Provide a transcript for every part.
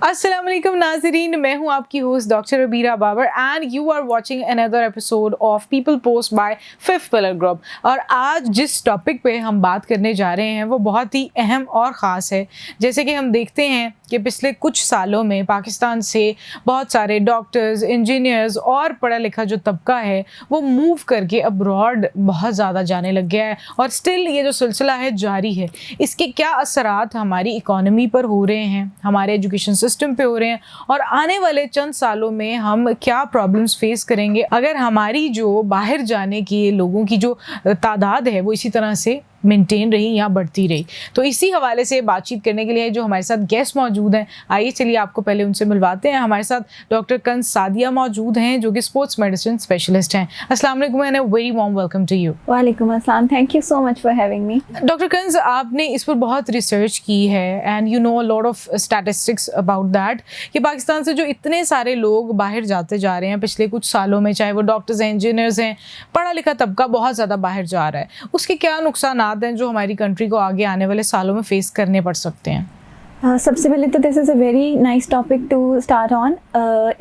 अस्सलाम वालेकुम नाज़रीन, मैं हूं आपकी host doctor Rabira Babar and you are watching another episode of people post by fifth pillar group. और आज जिस टॉपिक पे हम बात करने जा रहे हैं वो बहुत ही अहम और ख़ास है। जैसे कि हम देखते हैं कि पिछले कुछ सालों में पाकिस्तान से बहुत सारे डॉक्टर्स, इंजीनियर्स और पढ़ा लिखा जो तबका है वो मूव करके अब्रॉड बहुत ज़्यादा जाने लग गया है और स्टिल ये जो सिलसिला है जारी है। इसके क्या असरात हमारी इकॉनमी पर हो रहे हैं, हमारे एजुकेशन सिस्टम पे हो रहे हैं और आने वाले चंद सालों में हम क्या प्रॉब्लम्स फेस करेंगे अगर हमारी जो बाहर जाने की लोगों की जो तादाद है वो इसी तरह से मेंटेन रही या बढ़ती रही। तो इसी हवाले से बातचीत करने के लिए जो हमारे साथ गेस्ट मौजूद हैं, आइए चलिए आपको पहले उनसे मिलवाते हैं। हमारे साथ डॉक्टर कंज सादिया मौजूद हैं जो कि स्पोर्ट्स मेडिसिन स्पेशलिस्ट हैं। अस्सलाम वालेकुम and a very warm welcome to you. वालेकुम अस्सलाम, thank you so much for having me. Doctor Kanj, आपने इस पर बहुत रिसर्च की है and you know a lot of statistics about that कि पाकिस्तान से जो इतने सारे लोग बाहर जाते जा रहे हैं पिछले कुछ सालों में, चाहे वो डॉक्टर्स हैं, इंजीनियर्स हैं, पढ़ा लिखा तबका बहुत ज़्यादा बाहर जा रहा है, उसके क्या नुकसान हैं जो हमारी कंट्री को आगे आने वाले सालों में फेस करने पड़ सकते हैं? सबसे पहले तो this is a very nice topic to start on.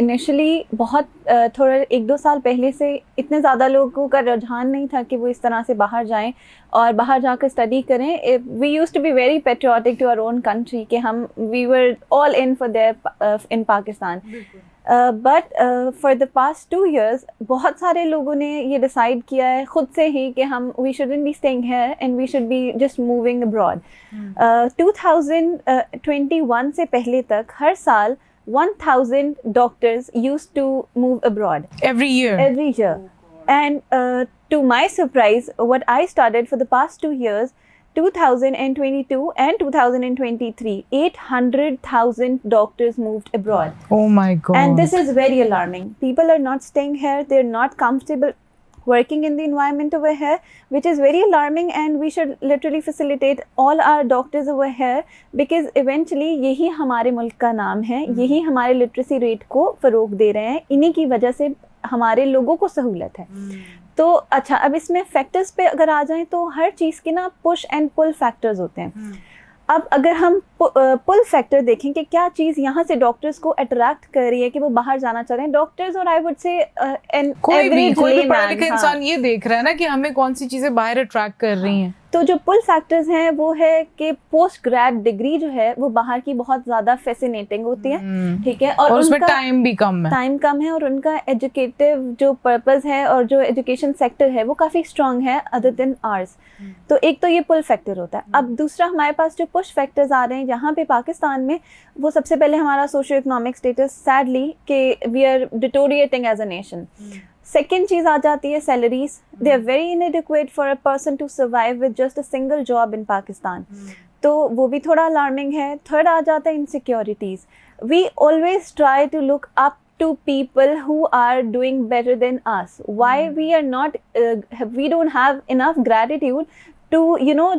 Initially बहुत थोड़ा 1-2 साल पहले से इतने ज़्यादा लोगों का रुझान नहीं था कि वो इस तरह से बाहर जाएं और बाहर जाकर स्टडी करें। We used to be very patriotic to our own country कि हम we were all in for there in Pakistan. But for the past 2 years बहुत सारे लोगों ने ये डिसाइड किया है खुद से ही कि हम we shouldn't be staying here and we should be just moving abroad. 2021 से पहले तक हर साल 1000 doctors used to move abroad every year and to my surprise what I studied for the past 2 years 2022 and 2023 800,000 doctors moved abroad. Oh my god. And this is very alarming. People are not staying here, they're not comfortable working in the environment over here, which is very alarming, and we should literally facilitate all our doctors over here because eventually यही हमारे मुल्क का नाम है, यही हमारे literacy rate को फ़रोग दे रहे हैं, इन्हीं की वजह से हमारे लोगों को सहूलत है। तो अच्छा, अब इसमें फैक्टर्स पे अगर आ जाएं तो हर चीज़ के ना पुश एंड पुल फैक्टर्स होते हैं। अब अगर हम पुल फैक्टर देखें कि क्या चीज़ यहाँ से डॉक्टर्स को अट्रैक्ट कर रही है कि वो बाहर जाना चाह रहे हैं, डॉक्टर्स और आई वुड से कोई भी पढ़ा लिखा इंसान ये देख रहा है ना कि हमें कौन सी चीज़ें बाहर अट्रैक्ट कर रही हैं। तो जो पुल फैक्टर्स हैं वो है कि पोस्ट ग्रेड डिग्री जो है वो बाहर की बहुत ज़्यादा फैसिनेटिंग होती है, ठीक है, और उसमें टाइम भी कम है और उनका एजुकेटिव जो पर्पस है और जो एजुकेशन सेक्टर है वो काफ़ी स्ट्रांग है अदर देन आर्स। तो एक तो ये पुल फैक्टर होता है। अब दूसरा हमारे पास जो पुश फैक्टर्स आ रहे हैं यहाँ पे पाकिस्तान में, वो सबसे पहले हमारा सोशियो इकोनॉमिक स्टेटस सैडली कि we are deteriorating as a nation. Second चीज़ आ जाती है salaries, they are very inadequate for a person to survive with just a single job in Pakistan, तो वो भी थोड़ा अलार्मिंग है। थर्ड आ जाता है insecurities. We always try to look up to people who are doing better than us. Why we are not we don't have enough gratitude to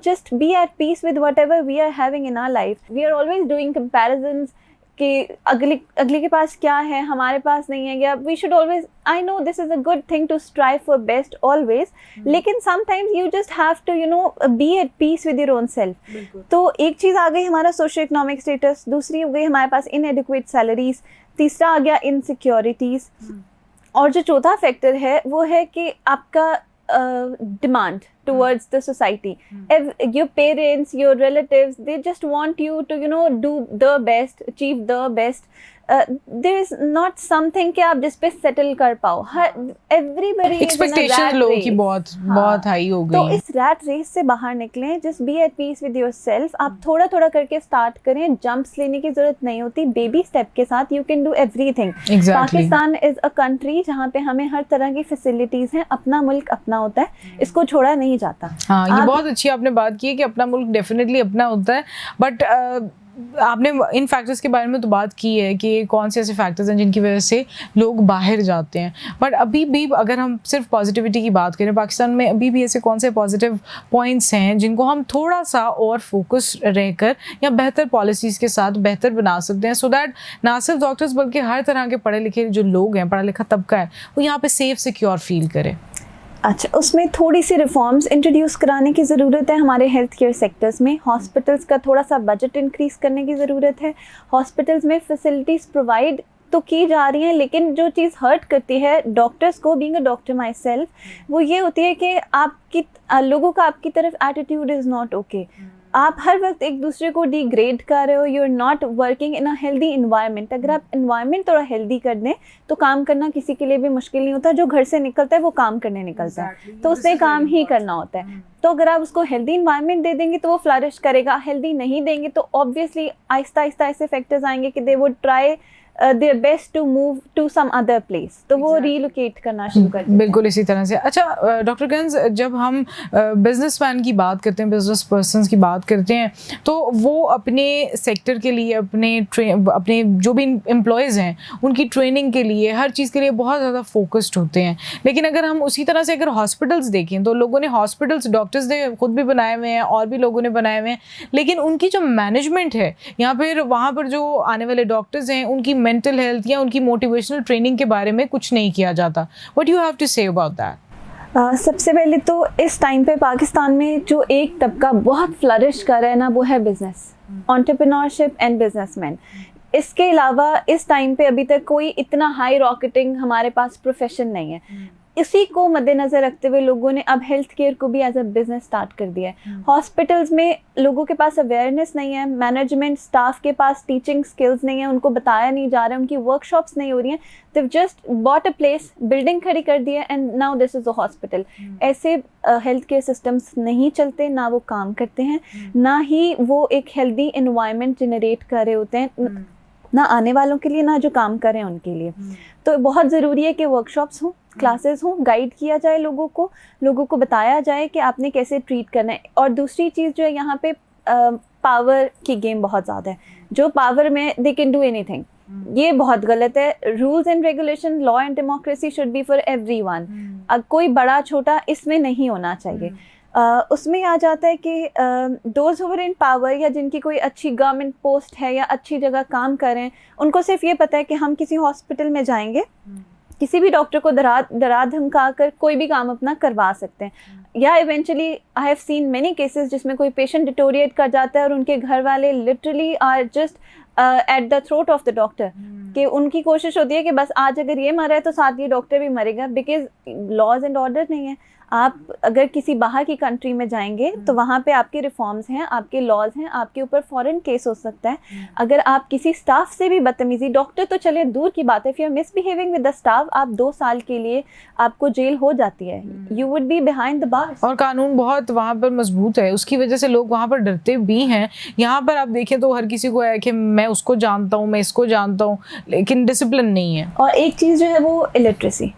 just be at peace with whatever we are having in our life. We are always doing comparisons कि अगले के पास क्या है, हमारे पास नहीं है, या we should always, I know this is a good thing to strive for best always, लेकिन sometimes you just have to be at peace with your own self. तो एक चीज़ आ गई हमारा सोशियो इकोनॉमिक स्टेटस, दूसरी हो गई हमारे पास इनएडिक्वेट सैलरीज, तीसरा आ गया इनसिक्योरिटीज़, और जो चौथा फैक्टर है वो है कि आपका demand towards the society. If your parents, your relatives, they just want you to do the best, achieve the best. There is not something कि आप जिस पे सेटल कर पाओ। everybody expectation लोगों की बहुत हाई हो गई। तो इस रैट रेस से बाहर निकलें, just be at peace with yourself। आप थोड़ा थोड़ा करके स्टार्ट करें, जंप्स लेने की जरूरत नहीं होती, बेबी स्टेप के साथ you can do everything। Pakistan is a country जहाँ पे हमें हर तरह की फैसिलिटीज हैं, अपना मुल्क अपना होता है, इसको छोड़ा नहीं जाता। हाँ, ये बहुत अच्छी आपने बात की है कि अपना मुल्क डेफिनेटली अपना होता है, बट आपने इन फैक्टर्स के बारे में तो बात की है कि कौन से ऐसे फैक्टर्स हैं जिनकी वजह से लोग बाहर जाते हैं, बट अभी भी अगर हम सिर्फ पॉजिटिविटी की बात करें, पाकिस्तान में अभी भी ऐसे कौन से पॉजिटिव पॉइंट्स हैं जिनको हम थोड़ा सा और फोकस रहकर या बेहतर पॉलिसीज़ के साथ बेहतर बना सकते हैं, सो दैट ना सिर्फ डॉक्टर्स बल्कि हर तरह के पढ़े लिखे जो लोग हैं, पढ़ा लिखा तबका है, वो यहाँ पे सेफ सिक्योर फील करे? अच्छा, उसमें थोड़ी सी रिफॉर्म्स इंट्रोड्यूस कराने की ज़रूरत है हमारे हेल्थ केयर सेक्टर्स में। हॉस्पिटल्स का थोड़ा सा बजट इंक्रीज़ करने की ज़रूरत है। हॉस्पिटल्स में फैसिलिटीज़ प्रोवाइड तो की जा रही हैं, लेकिन जो चीज़ हर्ट करती है डॉक्टर्स को, being a doctor my self, वो ये होती है कि आपकी लोगों का आपकी तरफ एटीट्यूड इज़ नॉट ओके। आप हर वक्त एक दूसरे को डिग्रेड कर रहे हो, you are not working in a healthy environment. अगर आप इन्वायरमेंट थोड़ा हेल्दी कर दें तो काम करना किसी के लिए भी मुश्किल नहीं होता। जो घर से निकलता है वो काम करने निकलता है, तो उसने काम ही करना होता है। तो अगर आप उसको हेल्दी इन्वायरमेंट दे देंगे तो वो फ्लरिश करेगा, हेल्दी नहीं देंगे तो ऑब्वियसली आहिस्ता आहिस्ता ऐसे फैक्टर्स आएंगे कि they would try their best to move to some other place, तो वो रीलोकेट करना शुरू कर देते हैं। बिल्कुल इसी तरह से। अच्छा डॉक्टर गंज, जब हम बिजनेसमैन की बात करते हैं, बिजनेस पर्सन्स की बात करते हैं, तो वो अपने सेक्टर के लिए, अपने जो भी एम्प्लॉयज़ हैं उनकी ट्रेनिंग के लिए, हर चीज़ के लिए बहुत ज़्यादा फोकस्ड होते हैं। लेकिन अगर हम उसी तरह से अगर हॉस्पिटल्स देखें तो लोगों ने हॉस्पिटल्स, डॉक्टर्स ने खुद भी बनाए हुए हैं और भी लोगों ने बनाए हुए हैं, लेकिन उनकी जो मैनेजमेंट है या फिर वहाँ पर जो आने वाले डॉक्टर्स हैं उनकी मेंटल हेल्थ या उनकी मोटिवेशनल ट्रेनिंग के बारे में कुछ नहीं किया जाता। What you have to say about that? सबसे पहले तो इस टाइम पे पाकिस्तान में जो एक तबका बहुत फ्लरिश कर रहा है ना, वो है बिजनेस, एंटरप्रेन्योरशिप एंड बिजनेसमैन। इसके अलावा इस टाइम पे अभी तक कोई इतना हाई रॉकेटिंग हमारे पास प्रोफेशन नहीं है। इसी को मद्देनज़र रखते हुए लोगों ने अब हेल्थ केयर को भी एज अ बिजनेस स्टार्ट कर दिया है। हॉस्पिटल्स में लोगों के पास अवेयरनेस नहीं है, मैनेजमेंट स्टाफ के पास टीचिंग स्किल्स नहीं है, उनको बताया नहीं जा रहा है, उनकी वर्कशॉप्स नहीं हो रही हैं। They've just bought a place, building खड़ी कर दी है and now this is a hospital. ऐसे हेल्थ केयर सिस्टम्स नहीं चलते, ना वो काम करते हैं, ना ही वो एक हेल्दी इन्वायरमेंट जनरेट कर रहे होते हैं, ना आने वालों के लिए, ना जो काम कर रहे हैं उनके लिए। तो बहुत ज़रूरी है कि वर्कशॉप्स हों, क्लासेस हों, गाइड किया जाए लोगों को बताया जाए कि आपने कैसे ट्रीट करना है। और दूसरी चीज़ जो है, यहाँ पे पावर की गेम बहुत ज़्यादा है। जो पावर में दे कैन डू एनीथिंग, ये बहुत गलत है। Rules and regulation, law and democracy should be for everyone. कोई बड़ा छोटा इसमें नहीं होना चाहिए। उसमें आ जाता है कि those who are in power, या जिनकी कोई अच्छी गवर्नमेंट पोस्ट है या अच्छी जगह काम कर रहे हैं, उनको सिर्फ ये पता है कि हम किसी हॉस्पिटल में जाएंगे, किसी भी डॉक्टर को डरा धमका कर कोई भी काम अपना करवा सकते हैं। या eventually I have seen many cases जिसमें कोई पेशेंट डिटोरिएट कर जाता है और उनके घर वाले literally are just at the throat of the doctor, कि उनकी कोशिश होती है कि बस आज अगर ये मरा है तो साथ ये डॉक्टर भी मरेगा, बिकॉज लॉज एंड ऑर्डर नहीं है। आप अगर किसी बाहर की कंट्री में जाएंगे तो वहाँ पे आपके रिफॉर्म्स हैं, आपके लॉज हैं, आपके ऊपर फॉरेन केस हो सकता है। अगर आप किसी स्टाफ से भी बदतमीजी, डॉक्टर तो चले दूर की बात है, if you are misbehaving with the staff, आप 2 साल के लिए आपको जेल हो जाती है, you would be behind the bars. और कानून बहुत वहाँ पर मजबूत है, उसकी वजह से लोग वहाँ पर डरते भी हैं। यहाँ पर आप देखें तो हर किसी को है कि मैं उसको जानता हूँ, मैं इसको जानता हूँ, लेकिन डिसिप्लिन नहीं है। और एक चीज़ जो है वो इलिटरेसी,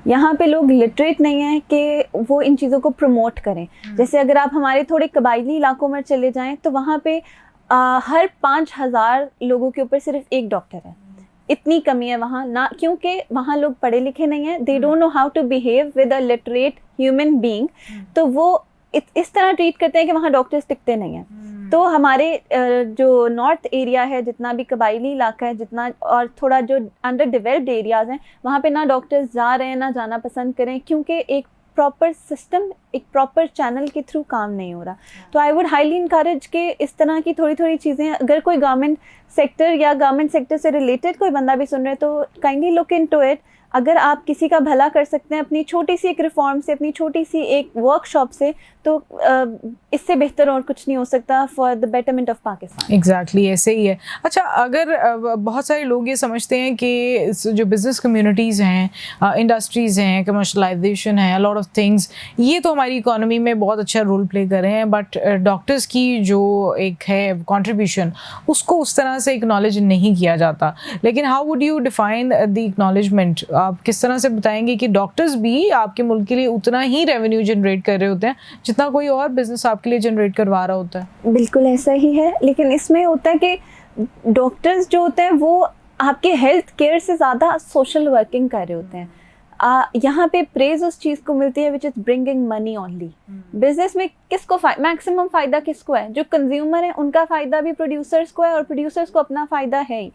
यहाँ पे लोग लिटरेट नहीं है कि वो इन चीज़ों को प्रमोट करें। जैसे अगर आप हमारे थोड़े कबायली इलाकों में चले जाएं तो वहाँ पे हर 5,000 लोगों के ऊपर सिर्फ एक डॉक्टर है। इतनी कमी है वहाँ ना, क्योंकि वहाँ लोग पढ़े लिखे नहीं हैं, they don't know how to behave with a literate human being, तो वो इस तरह ट्रीट करते हैं कि वहाँ डॉक्टर्स टिकते नहीं हैं। तो हमारे जो नॉर्थ एरिया है, जितना भी कबायली इलाका है, जितना और थोड़ा जो अंडर डेवलप्ड एरियाज़ हैं, वहाँ पे ना डॉक्टर्स जा रहे हैं, ना जाना पसंद करें, क्योंकि एक प्रॉपर सिस्टम, एक प्रॉपर चैनल के थ्रू काम नहीं हो रहा। तो आई वुड हाईली इनकरेज कि इस तरह की थोड़ी थोड़ी चीज़ें, अगर कोई गवर्नमेंट सेक्टर या गवर्नमेंट सेक्टर से रिलेटेड कोई बंदा भी सुन रहे हैं तो काइंडली लुक इनटू इट। अगर आप किसी का भला कर सकते हैं अपनी छोटी सी एक रिफॉर्म से, अपनी छोटी सी एक वर्कशॉप से, तो इससे बेहतर और कुछ नहीं हो सकता for the betterment of Pakistan. Exactly ऐसे ही है। अच्छा, अगर बहुत सारे लोग ये समझते हैं कि जो बिज़नेस कम्युनिटीज़ हैं, इंडस्ट्रीज़ हैं, कमर्शलाइजेशन है, लॉट ऑफ थिंग्स, ये तो हमारी इकोनॉमी में बहुत अच्छा रोल प्ले कर रहे हैं, बट डॉक्टर्स की जो एक है कंट्रीब्यूशन, उसको उस तरह से एक्नॉलेज नहीं किया जाता। लेकिन how would you define the acknowledgement? आप किस तरह से बताएंगे कि डॉक्टर्स भी आपके मुल्क के लिए उतना ही रेवेन्यू जनरेट कर रहे होते हैं जितना कोई और बिजनेस आपके लिए जनरेट करवा रहा होता है? बिल्कुल ऐसा ही है, लेकिन इसमें होता है कि डॉक्टर्स जो होते हैं वो आपके हेल्थ केयर से ज़्यादा सोशल वर्किंग कर रहे होते हैं। यहाँ पे प्रेज उस चीज़ को मिलती है which is bringing money only. Business में किसको मैक्सिमम फ़ायदा किसको है? जो कंज्यूमर है उनका फ़ायदा भी प्रोड्यूसर्स को है, और प्रोड्यूसर्स को अपना फ़ायदा है ही।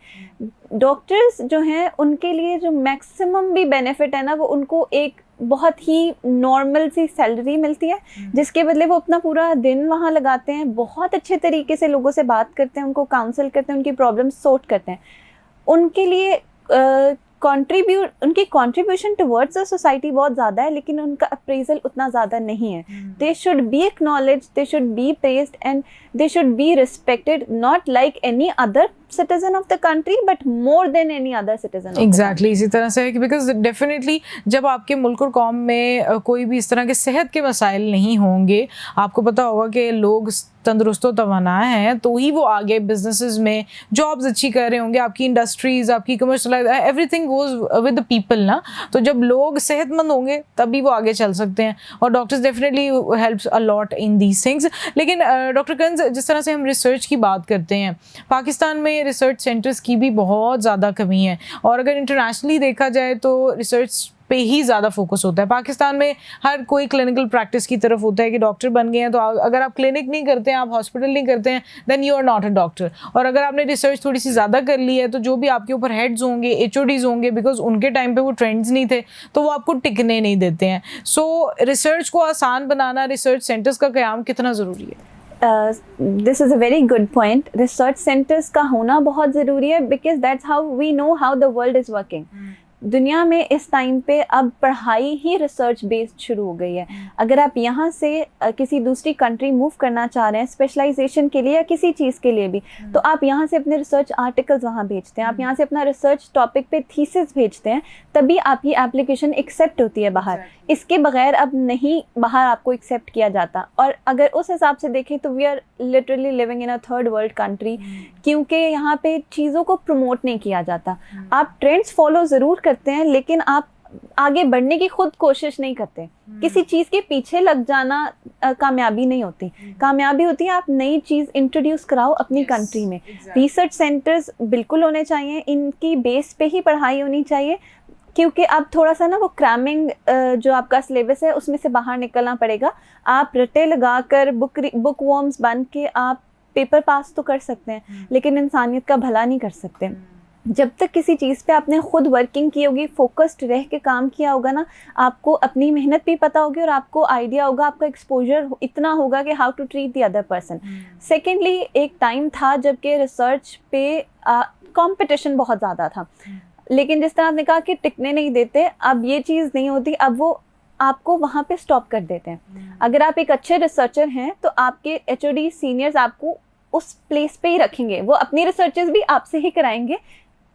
डॉक्टर्स जो हैं उनके लिए जो मैक्सिमम भी बेनिफिट है ना, वो उनको एक बहुत ही नॉर्मल सी सैलरी मिलती है, जिसके बदले वो अपना पूरा दिन वहाँ लगाते हैं, बहुत अच्छे तरीके से लोगों से बात करते हैं, उनको काउंसल करते हैं, उनकी प्रॉब्लम सॉर्ट करते हैं। उनके लिए उनकी कंट्रीब्यूशन टुवर्ड्स द सोसाइटी बहुत ज़्यादा है, लेकिन उनका अप्रेजल उतना ज़्यादा नहीं है। They should be acknowledged, they should be praised and they should be respected, not like any other citizen of the country but more than any other citizen of exactly इसी तरह से है कि बिकॉज डेफिनेटली जब आपके मुल्क और कौम में कोई भी इस तरह के सेहत के मसाइल नहीं होंगे, आपको पता होगा कि लोग तंदुरुस्त व तवाना हैं, तो ही वो आगे बिजनेसेस में जॉब्स अच्छी कर रहे होंगे, आपकी इंडस्ट्रीज, आपकी commercial, everything goes with the people ना। तो जब लोग सेहतमंद होंगे तभी वो आगे चल सकते हैं, और doctors definitely helps a lot in these things. लेकिन डॉक्टर कंज, जिस तरह से हम रिसर्च की बात करते हैं, पाकिस्तान में रिसर्च सेंटर्स की भी बहुत ज़्यादा कमी है, और अगर इंटरनेशनली देखा जाए तो रिसर्च पे ही ज़्यादा फोकस होता है। पाकिस्तान में हर कोई क्लिनिकल प्रैक्टिस की तरफ होता है कि डॉक्टर बन गए हैं, तो अगर आप क्लिनिक नहीं करते हैं, आप हॉस्पिटल नहीं करते हैं, then you are not a doctor. और अगर आपने रिसर्च थोड़ी सी ज़्यादा कर ली है, तो जो भी आपके ऊपर हेड्स होंगे, HODs होंगे, बिकॉज उनके टाइम पे वो ट्रेंड्स नहीं थे, तो वो आपको टिकने नहीं देते हैं। सो रिसर्च को आसान बनाना, रिसर्च सेंटर्स का क़याम कितना ज़रूरी है? This is a very good point. Research centres का होना बहुत ज़रूरी है, because that's how we know how the world is working. दुनिया में इस टाइम पे अब पढ़ाई ही रिसर्च बेस्ड शुरू हो गई है। अगर आप यहाँ से किसी दूसरी कंट्री मूव करना चाह रहे हैं स्पेशलाइजेशन के लिए या किसी चीज़ के लिए भी, तो आप यहाँ से अपने रिसर्च आर्टिकल्स वहाँ भेजते हैं, आप यहाँ से अपना रिसर्च टॉपिक पे थीसिस भेजते हैं, तभी आपकी एप्लीकेशन एक्सेप्ट होती है बाहर। इसके बगैर अब नहीं बाहर आपको एक्सेप्ट किया जाता। और अगर उस हिसाब से देखें तो we are literally living in a third world country, क्योंकि यहाँ पे चीज़ों को प्रमोट नहीं किया जाता। आप ट्रेंड्स फॉलो ज़रूर करते हैं, लेकिन आप आगे बढ़ने की खुद कोशिश नहीं करते। किसी चीज़ के पीछे लग जाना कामयाबी नहीं होती। कामयाबी होती है आप नई चीज़ इंट्रोड्यूस कराओ अपनी कंट्री में। रिसर्च सेंटर्स बिल्कुल होने चाहिए, इनकी बेस पे ही पढ़ाई होनी चाहिए, क्योंकि अब थोड़ा सा ना वो क्रैमिंग जो आपका सिलेबस है उसमें से बाहर निकलना पड़ेगा। आप रटे लगाकर बुक वॉर्म्स बन के आप पेपर पास तो कर सकते हैं, लेकिन इंसानियत का भला नहीं कर सकते। जब तक किसी चीज़ पे आपने खुद वर्किंग की होगी, फोकस्ड रह के काम किया होगा ना, आपको अपनी मेहनत भी पता होगी और आपको आइडिया होगा, आपका एक्सपोजर इतना होगा कि how to treat the other person. Secondly, एक टाइम था जबकि रिसर्च पे कंपटीशन बहुत ज़्यादा था, लेकिन जिस तरह आपने कहा कि टिकने नहीं देते, अब ये चीज़ नहीं होती। अब वो आपको वहाँ पे स्टॉप कर देते हैं। अगर आप एक अच्छे रिसर्चर हैं तो आपके HOD सीनियर्स आपको उस प्लेस पे ही रखेंगे, वो अपनी रिसर्चेस भी आपसे ही कराएंगे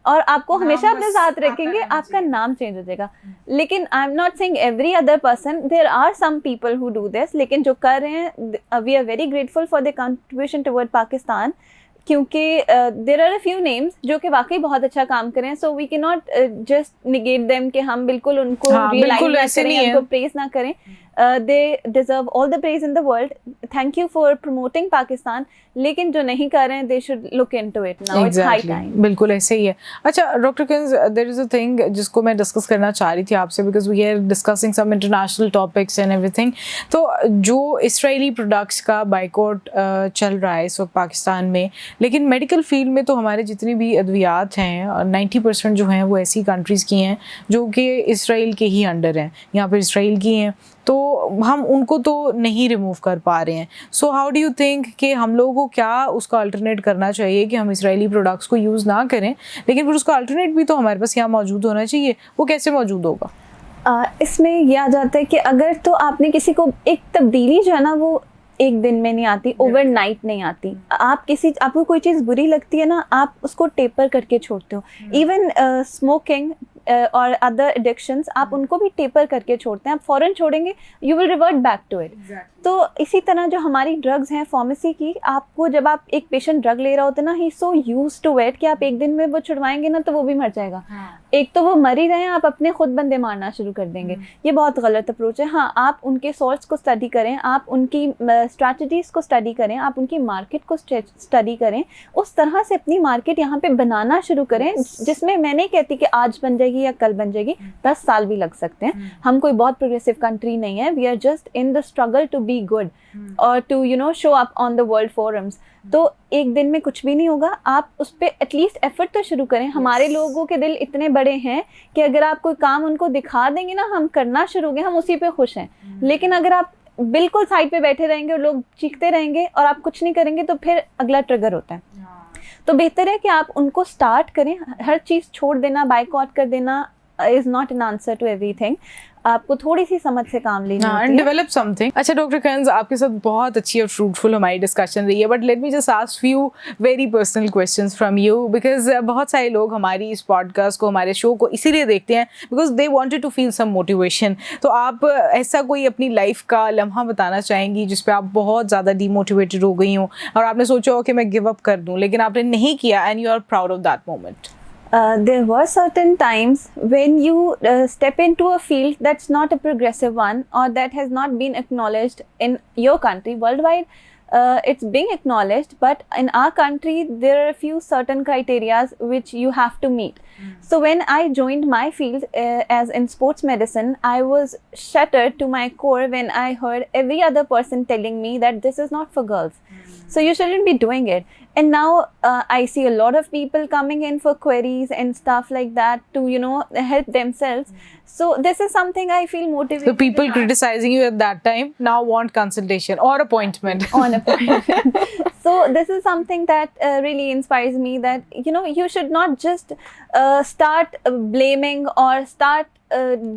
और आपको हमेशा अपने साथ रखेंगे, आपका नाम चेंज हो जाएगा। लेकिन I am not saying every other person, there are some people who do this, लेकिन जो कर रहे हैं, we are very grateful for the contribution toward Pakistan, क्योंकि there are a few names जो कि वाकई बहुत अच्छा काम कर रहे हैं। So we can not just negate them कि हम बिल्कुल उनको रियलाइज ना करें, उनको प्रेज ना करें। They deserve all the praise in the world. Thank you for promoting Pakistan, लेकिन जो नहीं कर रहे हैं they should look into it now, it's high time. बिल्कुल ऐसे ही है। अच्छा doctor Kanj, there is a thing जिसको मैं डिस्कस करना चाह रही थी आपसे, because we are discussing some international topics and everything. तो जो इसराइली प्रोडक्ट्स का बाइकआउट चल रहा है इस वक्त पाकिस्तान में, लेकिन मेडिकल फील्ड में तो हमारे जितनी भी अद्वियात हैं 90% जो हैं वो ऐसी कंट्रीज़ की हैं जो कि इसराइल के ही अंडर हैं, यहाँ पर इसराइल की हैं, तो हम उनको तो नहीं रिमूव कर पा रहे हैं। So how do you think कि हम लोगों को क्या उसका अल्टरनेट करना चाहिए कि हम इसराइली प्रोडक्ट्स को यूज़ ना करें, लेकिन फिर उसका अल्टरनेट भी तो हमारे पास यहाँ मौजूद होना चाहिए, वो कैसे मौजूद होगा? इसमें यह आ जाता है कि अगर तो आपने किसी को एक तब्दीली जो है ना वो एक दिन में नहीं आती, ओवरनाइट नहीं आती। आपको कोई चीज़ बुरी लगती है ना, आप उसको टेपर करके छोड़ते हो। इवन स्मोकिंग और अदर एडिक्शंस, आप उनको भी टेपर करके छोड़ते हैं। आप फ़ौरन छोड़ेंगे, you will revert back to it. तो इसी तरह जो हमारी ड्रग्स हैं फार्मेसी की, आपको जब आप एक पेशेंट ड्रग ले रहा होता है ना, ही सो यूज्ड टू इट कि आप एक दिन में वो छुड़वाएंगे ना तो वो भी मर जाएगा। एक तो वो मर ही रहे हैं, आप अपने खुद बंदे मारना शुरू कर देंगे। ये बहुत गलत अप्रोच है। हाँ, आप उनके सोर्स को स्टडी करें, आप उनकी स्ट्रैटेजीज को स्टडी करें, आप उनकी मार्केट को स्टडी करें, उस तरह से अपनी मार्केट यहाँ पे बनाना शुरू करें, जिसमें मैं नहीं कहती कि आज बन जाएगी या कल बन जाएगी, 10 साल भी लग सकते हैं। हम कोई बहुत प्रोग्रेसिव कंट्री नहीं है, we are just in the struggle to be good और to show up on the world forums. तो एक दिन में कुछ भी नहीं होगा, आप उस पर एटलीस्ट एफर्ट तो शुरू करें। हमारे लोगों के दिल इतने बड़े हैं कि अगर आप कोई काम उनको दिखा देंगे ना, हम करना शुरू होंगे, हम उसी पे खुश हैं। लेकिन अगर आप बिल्कुल साइड पे बैठे रहेंगे और लोग चीखते रहेंगे और आप कुछ नहीं करेंगे, तो फिर अगला ट्रिगर होता है। तो बेहतर है कि आप उनको स्टार्ट करें। हर चीज़ छोड़ देना, बाइकआउट कर देना is not an answer to everything. आपको थोड़ी सी समझ से काम लेना होती है। Develop something. अच्छा डॉक्टर कंज, आपके साथ बहुत अच्छी और फ्रूटफुल हमारी डिस्कशन रही है, but let me just ask few very personal questions from you, because बहुत सारे लोग हमारी इस पॉडकास्ट को, हमारे शो को इसीलिए देखते हैं because they wanted to feel some motivation. तो आप ऐसा कोई अपनी लाइफ का लम्हा बताना चाहेंगी जिस पे आप बहुत ज़्यादा डीमोटिवेटेड हो गई हो और आपने सोचा हो कि मैं गिव अप कर दूँ, लेकिन आपने नहीं किया and you are proud of that moment? There were certain times when you step into a field that's not a progressive one, or that has not been acknowledged in your country. Worldwide, it's being acknowledged, but in our country, there are a few certain criterias which you have to meet. So when I joined my field as in sports medicine, I was shattered to my core when I heard every other person telling me that this is not for girls. So you shouldn't be doing it. And now I see a lot of people coming in for queries and stuff like that to, you know, help themselves. So this is something I feel motivated. The people criticizing you at that time now want consultation or appointment. On appointment. So this is something that really inspires me, that, you know, you should not just start blaming or start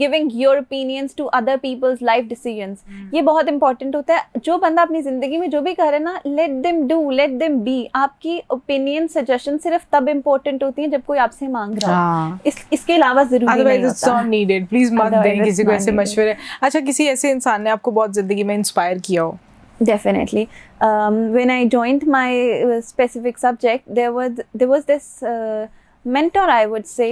giving your opinions to other people's life decisions. ये बहुत important होता है। जो बंदा अपनी ज़िंदगी में जो भी कर रहा है ना, let them do, let them be. आपकी opinion, suggestion सिर्फ तब important होती है जब कोई आपसे मांग रहा हो। इसके अलावा ज़रूरी नहीं होता। Otherwise it's not needed. Please मत दें किसी को ऐसे मशवरे। अच्छा, किसी ऐसे इंसान ने आपको बहुत ज़िंदगी में इंस्पायर किया हो? Definitely. When I joined my specific subject, there was this mentor, I would say.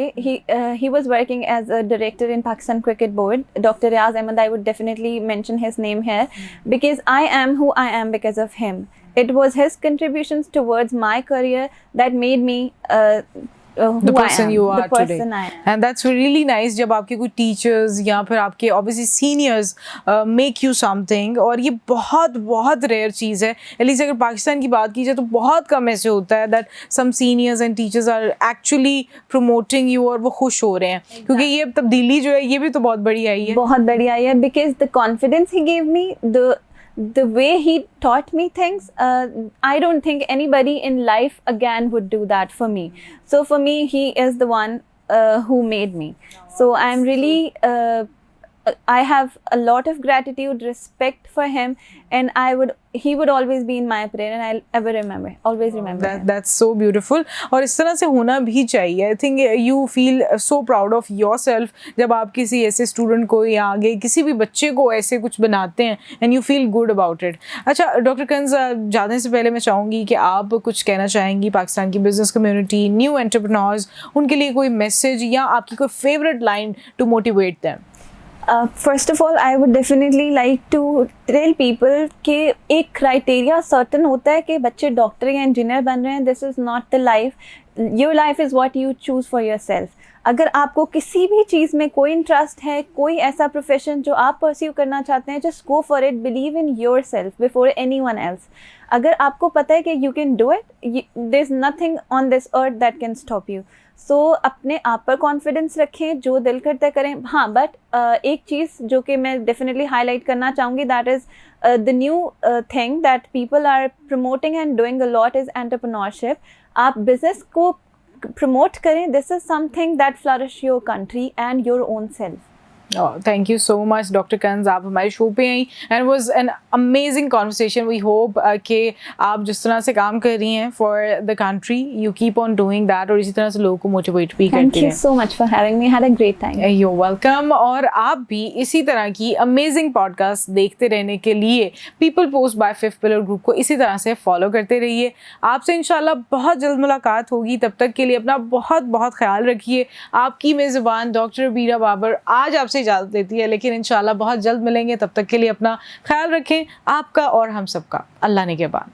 He was working as a director in Pakistan Cricket Board, Dr. Riaz Ahmed. I would definitely mention his name here because I am who I am because of him. It was his contributions towards my career that made me the person you are today. I am. And that's really nice जब आपके कोई teachers या फिर आपके obviously seniors make you something, और ये बहुत बहुत rare चीज़ है। at least अगर पाकिस्तान की बात की जाए तो बहुत कम ऐसे होता है that some seniors and teachers are actually promoting you और वो खुश हो रहे हैं, क्योंकि ये तब्दीली जो है ये भी तो बहुत बड़ी आई है। बहुत बड़ी आई है because the confidence he gave me, the way he taught me things, I don't think anybody in life again would do that for me. So for me, he is the one who made me. So I'm really I have a lot of gratitude, respect for him, and he would always be in my prayer, and I'll ever always remember him. That's so beautiful. और इस तरह से होना भी चाहिए। I think you feel so proud of yourself जब आप किसी ऐसे स्टूडेंट को या आगे किसी भी बच्चे को ऐसे कुछ बनाते हैं and you feel good about it. अच्छा डॉक्टर कंज, जाने से पहले मैं चाहूँगी कि आप कुछ कहना चाहेंगी पाकिस्तान की बिजनेस कम्युनिटी, न्यू एंटरप्रेन्योर्स, उनके लिए कोई मैसेज या आपकी कोई favourite line to motivate them? First of all, I would definitely like to tell people कि एक criteria certain होता है कि बच्चे डॉक्टर या इंजीनियर बन रहे हैं. This is not the life. Your life is what you choose for yourself. अगर आपको किसी भी चीज़ में कोई इंटरेस्ट है, कोई ऐसा प्रोफेशन जो आप परस्यू करना चाहते हैं, just go for it. Believe in yourself before anyone else. अगर आपको पता है कि you can do it, there's nothing on this earth that can stop you. सो अपने आप पर कॉन्फिडेंस रखें, जो दिल करता करें. हाँ, बट एक चीज़ जो कि मैं डेफिनेटली हाईलाइट करना चाहूँगी, that is the new thing that people are promoting and doing a lot is entrepreneurship. आप बिजनेस को प्रमोट करें. This is something that flourish your country and your own self. Thank you so much doctor Kanj, आप हमारे show पे आई and was an amazing conversation. We hope कि आप जिस तरह से काम कर रही हैं for the country, you keep on doing that और इसी तरह से लोगों को मोटिवेट भी करती हैं. Thank you so much for having me. Had a great time. You welcome. और आप भी इसी तरह की अमेजिंग पॉडकास्ट देखते रहने के लिए people post by fifth pillar group को इसी तरह से फॉलो करते रहिए. आपसे इंशाल्लाह बहुत जल्द मुलाकात होगी. तब तक के लिए अपना बहुत बहुत ख्याल रखिए. आपकी मेज़बान डॉक्टर बीरा बाबर आज आपसे इजाज़त देती है, लेकिन इंशाल्लाह बहुत जल्द मिलेंगे. तब तक के लिए अपना ख्याल रखें. आपका और हम सबका अल्लाह ने के बाद.